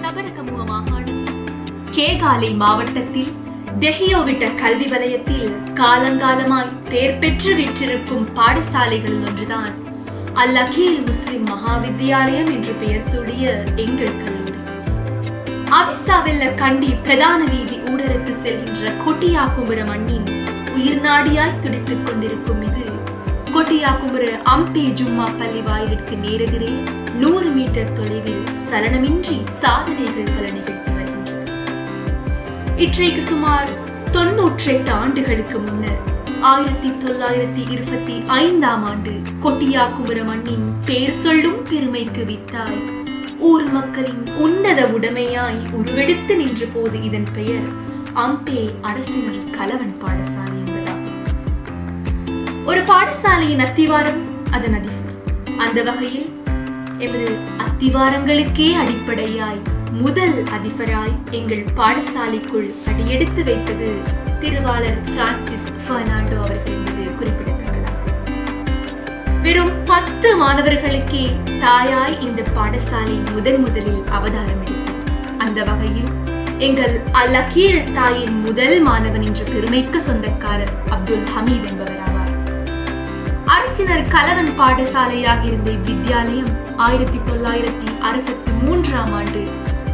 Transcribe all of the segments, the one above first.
சபரகமுவ மாகாணம் கேகாலை மாவட்டத்தில் தெஹியோவிட்ட கல்வி வலயத்தில் காலங்காலமாய் பெயர் பெற்று விற்றிருக்கும் பாடசாலைகளில் ஒன்றுதான் அல் அகீல் முஸ்லிம் மகாவித்தியாலயம் என்று பெயர் சூடிய எங்கள் கல்லூரி. அவிசாவெல்ல கண்டி பிரதான வீதி ஊடறுத்து செல்கின்ற கொட்டியாக்கும்புர மண்ணின் உயிர் நாடியாய் துடித்துக் கொண்டிருக்கும் இது கொட்டியாக்கும்புர அம்பே ஜும்மா பள்ளி வாயிலுக்கு நேரெதிரே 100 மீட்டர் தொலைவில் சலனமின்றி சாதனைகள் பல நிகழ்த்தி வருகின்றது. இன்றைக்கு சுமார் 98 ஆண்டுகளுக்கு முன்னர் 1925ஆம் ஆண்டு கொட்டியாக்கும்புர மண்ணின் பேர் சொல்லும் பெருமைக்கு வித்தாய் ஊர் மக்களின் உன்னத உடைமையாய் உருவெடுத்து நின்ற போது இதன் பெயர் அம்பே அரசினர் கலவன் பாடசாலை என்பதாகும். ஒரு பாடசாலையின் அத்திவாரம் அதன் அதிபர். அந்த வகையில் எமது அத்திவாரங்களுக்கே அடிப்படையாய் முதல் அதிபராய் எங்கள் பாடசாலைக்குள் அடியெடுத்து வைத்தது திருவாளர் பிரான்சிஸ் பெர்னாண்டோ அவர்கள் மீது குறிப்பிடத்தக்கதாகும். வெறும் 10 மாணவர்களுக்கே தாயாய் இந்த பாடசாலை முதலில் அவதாரம் எடுத்தது. அந்த வகையில் எங்கள் அல் அகீல் தாயின் முதல் மாணவன் என்ற பெருமைக்கு சொந்தக்காரர் அப்துல் ஹமீத் என்பவர் ஆவார். அரசினர் கலவன் பாடசாலையாக இருந்த இவ்வித்தியாலயம் 1963ஆம் ஆண்டு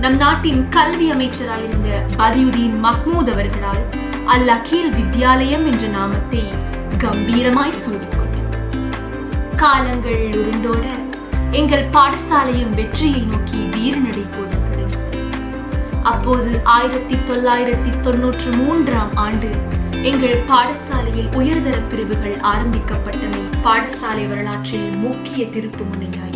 நம் நாட்டின் கல்வி அமைச்சராயிருந்த பதியுதீன் மஹ்மூத் அவர்களால் அல் அகீல் வித்யாலயம் என்ற நாமத்தை கம்பீரமாய் சூடிக்கொண்டது. காலங்கள் உருண்டோட எங்கள் பாடசாலையும் வெற்றியை நோக்கி வீரநடை போட தொடங்கியது. அப்போது 1993ஆம் ஆண்டு எங்கள் பாடசாலையில் உயர்தர பிரிவுகள் ஆரம்பிக்கப்பட்டமை பாடசாலை வரலாற்றில் முக்கிய திருப்பு முனையாய்.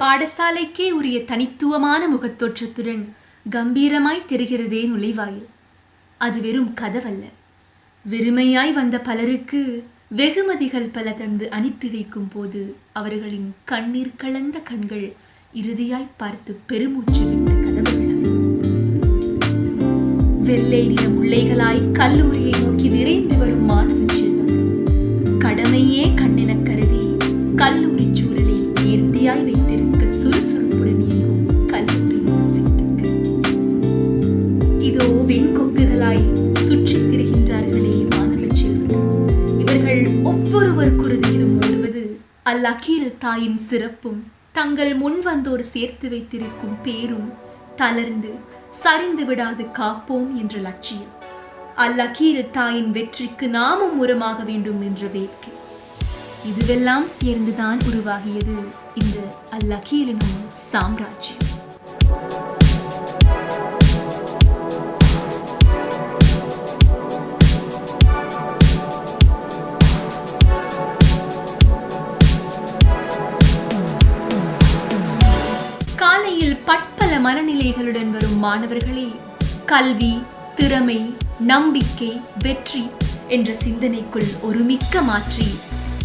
பாடசாலைக்கே உரிய தனித்துவமான முகத்தோற்றத்துடன் கம்பீரமாய் தெரிகிறதே நுழைவாயில். அது வெறும் கதவல்ல, வெறுமையாய் வந்த பலருக்கு வெகுமதிகள் பல தந்து அனுப்பி வைக்கும் போது அவர்களின் கண்ணீர் கலந்த கண்கள் இறுதியாய் பார்த்து பெருமூச்சு விட்ட கதவுகள். வெள்ளை நிற முல்லைகளாய் கல்லூரியை நோக்கி விரைந்து வரும் மாணவ செல்வங்கள் கடமையே கண்ணென கருதி கல்லூரி சூழலை நேர்த்தியாய் வைத்திருக்க சுறுசுறுப்புடன் இயங்கும் கல்லூரியின் சிட்டுக்கள். இதோ வெண்கொக்குகளாய் சுற்றித் திரிகின்றார்களே மாணவ செல்வங்கள். இவர்கள் ஒவ்வொருவர் குருதியிலும் ஓடுவது அல் அகீல் தாயின் சிறப்பும் தங்கள் முன் வந்தோர் சேர்த்து வைத்திருக்கும் பேரும் தளர்ந்து சரிந்து விடாது காப்போம் என்ற லட்சியம். அல் அகீல் தாயின் வெற்றிக்கு நாமும் உரமாக வேண்டும் என்ற வேட்கை. இதுவெல்லாம் சேர்ந்துதான் உருவாகியது இந்த அல் அகீல் எனும் சாம்ராஜ்யம். காலையில் பற்பல மனநிலைகளுடன் வரும் மாணவர்களே கல்வி, திறமை, நம்பிக்கை, வெற்றி என்ற சிந்தனைக்குள் ஒருமிக்க மாற்றி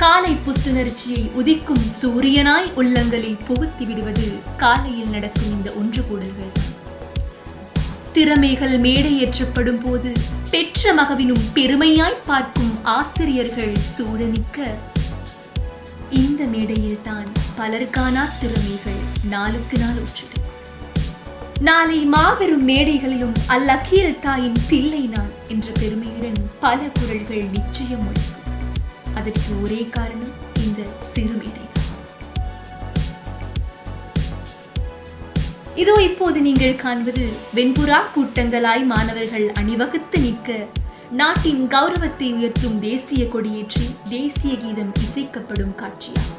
காலை புத்துணர்ச்சியை உதிக்கும் சூரியனாய் உள்ளங்களில் புகுத்தி விடுவது காலையில் நடக்கும் இந்த ஒன்று கூடல்கள். திறமைகள் மேடையேற்றப்படும் போது பெற்ற மகவினும் பெருமையாய் பார்க்கும் ஆசிரியர்கள் சூழநிற்க இந்த மேடையில் தான் பலர்கானா திறமைகள் நாளுக்கு நாள் ஊற்றெடுக்கும். நாளை மாபெரும் மேடைகளிலும் அல் அகீல் தாயின் பிள்ளை நான் என்ற பெருமையுடன் பல குரல்கள் நிச்சயம் ஒழிக்கும். அதற்கு ஒரே காரணம் இந்த சிறு மேடை. இதோ இப்போது நீங்கள் காண்பது வெண்புறா கூட்டங்களாய் மாணவர்கள் அணிவகுத்து நிற்க நாட்டின் கௌரவத்தை உயர்த்தும் தேசிய கொடியேற்றி தேசிய கீதம் இசைக்கப்படும் காட்சியாகும்.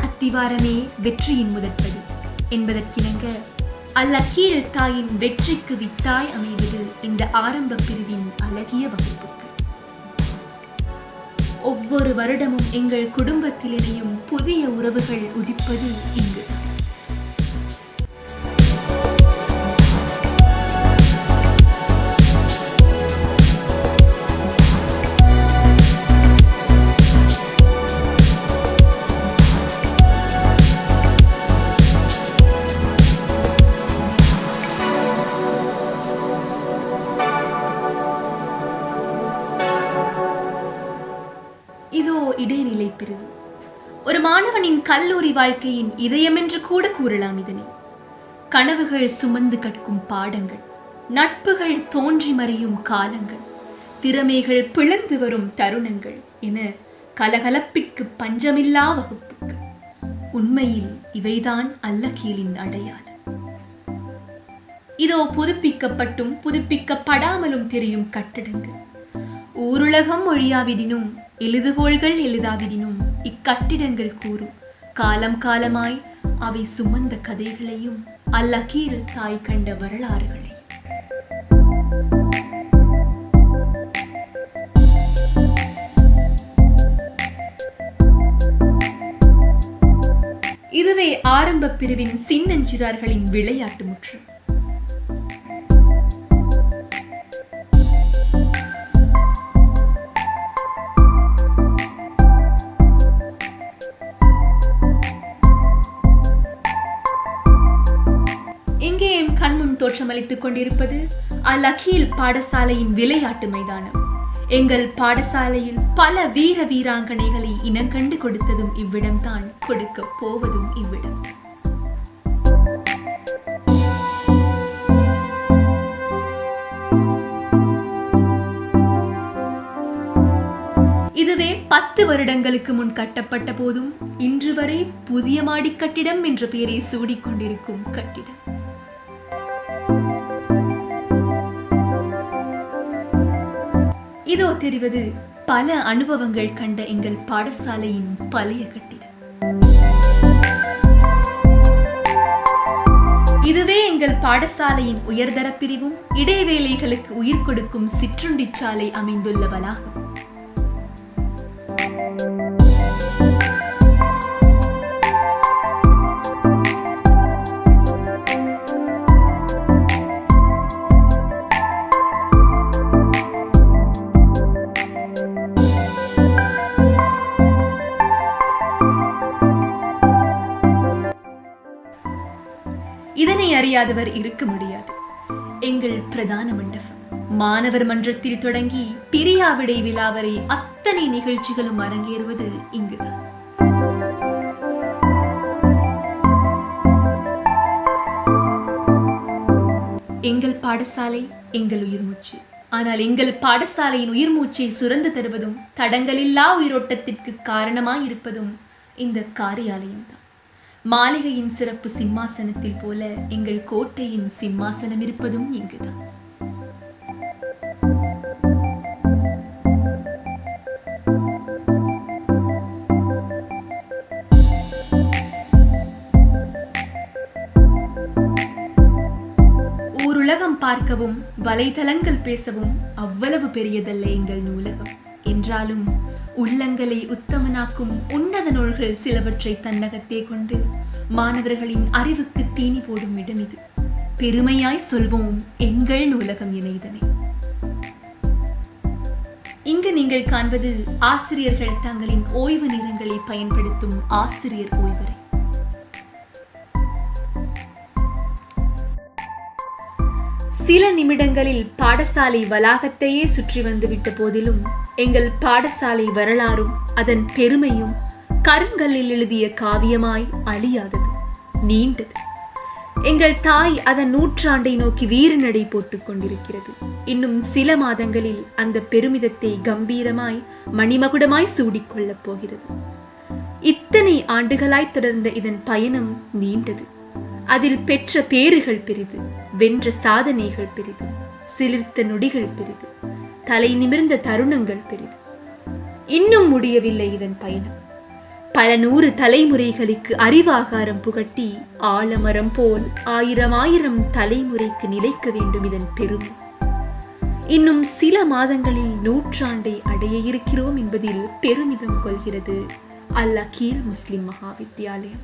அத்திவாரமே வெற்றியின் முதற்படி என்பதற்கிணங்க அல்-அகீல் தாயின் வெற்றிக்கு வித்தாய் அமைவது இந்த ஆரம்ப பிரிவின் அழகிய வகுப்புகள். ஒவ்வொரு வருடமும் எங்கள் குடும்பத்தில் இணையும் புதிய உறவுகள் உதிப்பது இங்கு. இதோ இடைநிலை பிரிவு. ஒரு மாணவனின் கல்லூரி வாழ்க்கையின் இதயம் என்று கூட கூறலாம் இதனை. கனவுகள் சுமந்து கற்கும் பாடங்கள், நட்புகள் தோன்றி மறையும் காலங்கள், திறமைகள் பிளந்து வரும் தருணங்கள் என கலகலப்பிற்கு பஞ்சமில்லா வகுப்புகள். உண்மையில் இவைதான் அல்-அகீலின் அடையாளம். இதோ புதுப்பிக்கப்பட்டும் புதுப்பிக்கப்படாமலும் தெரியும் கட்டிடங்கள். ஊருலகம் ஒழியாவிடினும் எழுதுகோள்கள் எழுதாவிடினும் இக்கட்டிடங்கள் கூறும் காலம் காலமாய் அவை சுமந்த கதைகளையும் அல்-அகீல் தாய் கண்ட வரலாறுகளை. இதுவே ஆரம்ப பிரிவின் சின்னஞ்சிறார்களின் விளையாட்டு முற்றம். கண்முன் தோற்றமளித்துக் கொண்டிருப்பது அல்-அகீல் பாடசாலையின் விளையாட்டு மைதானம். எங்கள் பாடசாலையில் பல வீர வீராங்கனைகளை இனங்கண்டு கொடுத்ததும் இவ்விடம்தான், கொடுக்க போவதும் இவ்விடம். இதுவே 10 வருடங்களுக்கு முன் கட்டப்பட்ட போதும் இன்று வரை புதிய மாடி கட்டிடம் என்ற பெயரை சூடிக்கொண்டிருக்கும் கட்டிடம். இதோ தெரிவது பல அனுபவங்கள் கண்ட எங்கள் பாடசாலையின் பழைய கட்டிடம். இதுவே எங்கள் பாடசாலையின் உயர்தர பிரிவும் இடைவேளைகளுக்கு உயிர் கொடுக்கும் சிற்றுண்டி சாலை அமைந்துள்ள வளாகம். இதனை அறியாதவர் இருக்க முடியாது. எங்கள் பிரதான மண்டபம், மாணவர் மன்றத்தில் தொடங்கி பிரியாவிடை விழா வரை அத்தனை நிகழ்ச்சிகளும் அரங்கேறுவது இங்குதான். எங்கள் பாடசாலை எங்கள் உயிர் மூச்சு. ஆனால் எங்கள் பாடசாலையின் உயிர் மூச்சை சுரந்து தருவதும் தடங்களில்லா உயிரோட்டத்திற்கு காரணமாயிருப்பதும் இந்த காரியாலயம்தான். மாளிகையின் சிறப்பு சிம்மாசனத்தில் போல எங்கள் கோட்டையின் சிம்மாசனம் இருப்பதும் இங்குதான். ஊருலகம் பார்க்கவும் வலைதளங்கள் பேசவும் அவ்வளவு பெரியதல்ல எங்கள் நூலகம். என்றாலும் உள்ளங்களை உத்தமனாக்கும் உன்னத நூல்கள் சிலவற்றை தன்னகத்தே கொண்டு மாணவர்களின் அறிவுக்கு தீனி போடும் இடம் இது. பெருமையாய் சொல்வோம் எங்கள் நூலகம் என இதனை. இங்கு நீங்கள் காண்பது ஆசிரியர்கள் தங்களின் ஓய்வு நேரங்களை பயன்படுத்தும் ஆசிரியர் ஓய்வறை. சில நிமிடங்களில் பாடசாலை வளாகத்தையே சுற்றி வந்துவிட்ட போதிலும் எங்கள் பாடசாலை வரலாறும் அதன் பெருமையும் கருங்கல்லில் எழுதிய காவியமாய் அழியாதது, நீண்டது. எங்கள் தாய் அதன் நூற்றாண்டை நோக்கி வீரநடை போட்டுக் கொண்டிருக்கிறது. இன்னும் சில மாதங்களில் அந்த பெருமிதத்தை கம்பீரமாய் மணிமகுடமாய் சூடிக்கொள்ளப் போகிறது. இத்தனை ஆண்டுகளாய் தொடர்ந்த இதன் பயணம் நீண்டது. அதில் பெற்ற பேறுகள் பெரிது, வென்ற சாதனைகள் பெரிது, சிலிர்த்த நொடிகள் பெரிது, தலை நிமிர்ந்த தருணங்கள் பெரிது. இன்னும் முடியவில்லை இதன் பயணம். பல 100 தலைமுறைகளுக்கு அறிவாகாரம் புகட்டி ஆலமரம் போல் 1000 தலைமுறைக்கு நிலைக்க வேண்டும் இதன் பெருமை. இன்னும் சில மாதங்களில் 100 அடைய இருக்கிறோம் என்பதில் பெருமிதம் கொள்கிறது அல் அகீல் முஸ்லிம் மகாவித்யாலயம்.